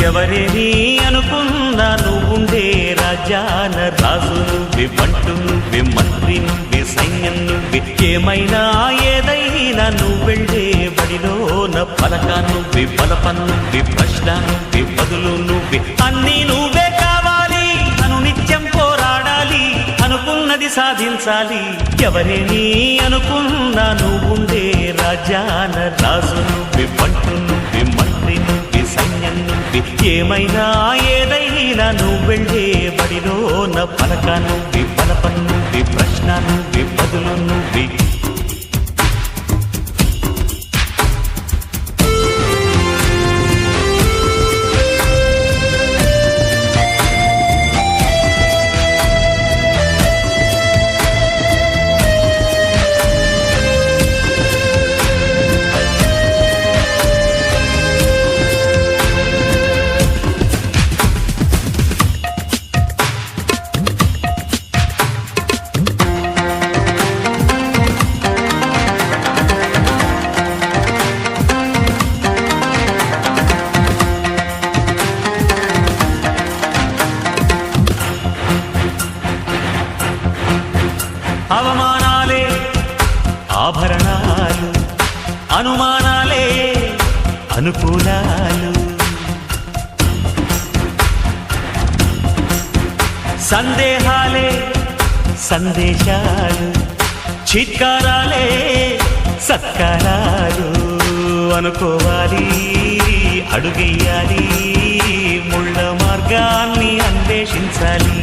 ఎవరేని అనుకున్నా నువ్వుండే రాజాన రాజు నువ్వే, బంటు నువ్వే, మంత్రి నువ్వే, సైన్యం నువ్వే, ఏమైనా ఏదైనా నువ్వెళ్ళే బడిలోన పలక నువ్వే, బలపం నువ్వే, ప్రశ్న నువ్వే, బదులు నువ్వే, అన్నీ నువ్వే కావాలి. నిత్యం పోరాడాలి, అనుకున్నది సాధించాలి. ఎవరేని అనుకున్నా నువ్వుండే రాజాన రాజు నువ్వే, బంటు నువ్వే, మంత్రి నువ్వే, సైన్యం నువ్వే, ఏమైనా ఏదైనా నువ్వెళ్ళే బడిలోన పలక నువ్వే, బలపం నువ్వే, ప్రశ్న నువ్వే, బదులు నువ్వే. అవమానాలే ఆభరణాలు, అనుమానాలే అనుకూలాలు, సందేహాలే సందేశాలు, చిత్కారాలే సత్కారాలు. అనుకోవాలి, అడుగెయ్యాలి, ముళ్ళ మార్గాన్ని అన్వేషించాలి.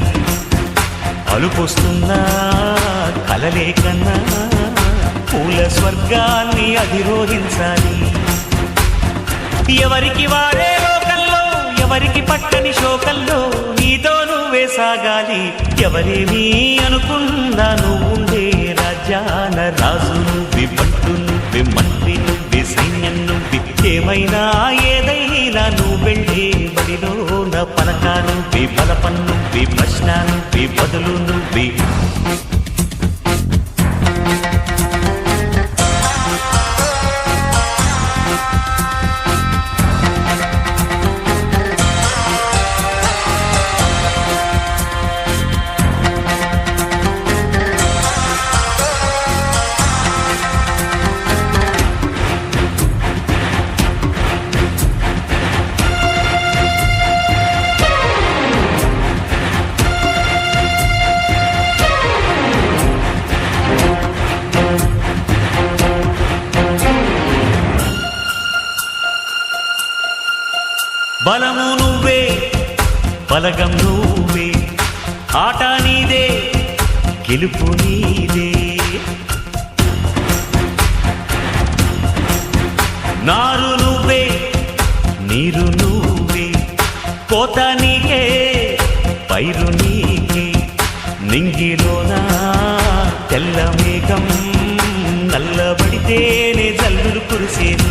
అలుపొస్తున్నా కలలే కన్నా పూల స్వర్గాన్ని అధిరోహించాలి. ఎవరికి వారే లోకల్లో, ఎవరికి పట్టని శోకల్లో నీతో నువ్వే సాగాలి. ఎవరేమీ అనుకున్నా నువ్వుండే రాజాన రాజు నువ్వే, బంటు నువ్వే, మంత్రి నువ్వే, సైన్యం నువ్వే, ఏమైనా ఏదైనా నువ్వెళ్ళే బడిలోన పలక నువ్వే, బలపం నువ్వే, ప్రశ్న నువ్వే, బదులు నువ్వే. బలము నువ్వే, బలగం నువ్వే, ఆట నీదే, గెలుపు నీదే. నారు నువ్వే, నీరు నువ్వే, కోత నీకే, పైరు నీకే. నింగిలోన తెల్ల మేఘం నల్లబడితేనే జల్లులు కురిసేను.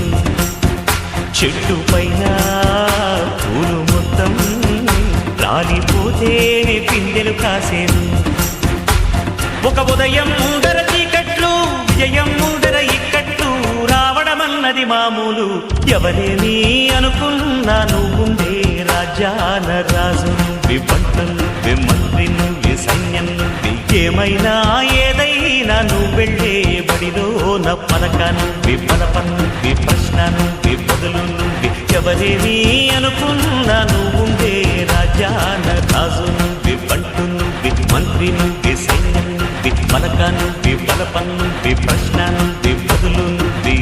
చెట్టు పైన పూలు మొత్తం రాలిపోతేనే పిందెలు కాసేను. ఒక ఉదయం ముందర చీకట్లు, విజయం ముందర ఇక్కట్లు, రావడమన్నది మామూలు. ఎవరేమీ అనుకున్నా నువ్వుండే రాజాన రాజు నువ్వే, బంటు నువ్వే, మంత్రి నువ్వే, సైన్యం నువ్వే, ఏమైనా ఏదైనా నువ్వెళ్ళే బడిలోన పలక నువ్వే, బలపం నువ్వే, ప్రశ్న నువ్వే, బదులు నువ్వే. ఎవరేమీ అనుకున్నా నువ్వుండే రాజాన రాజు నువ్వే, బంటు నువ్వే, మంత్రి నువ్వే, సైన్యం నువ్వే, పలక నువ్వే, బలపం నువ్వే, ప్రశ్న నువ్వే, బదులు నువ్వే.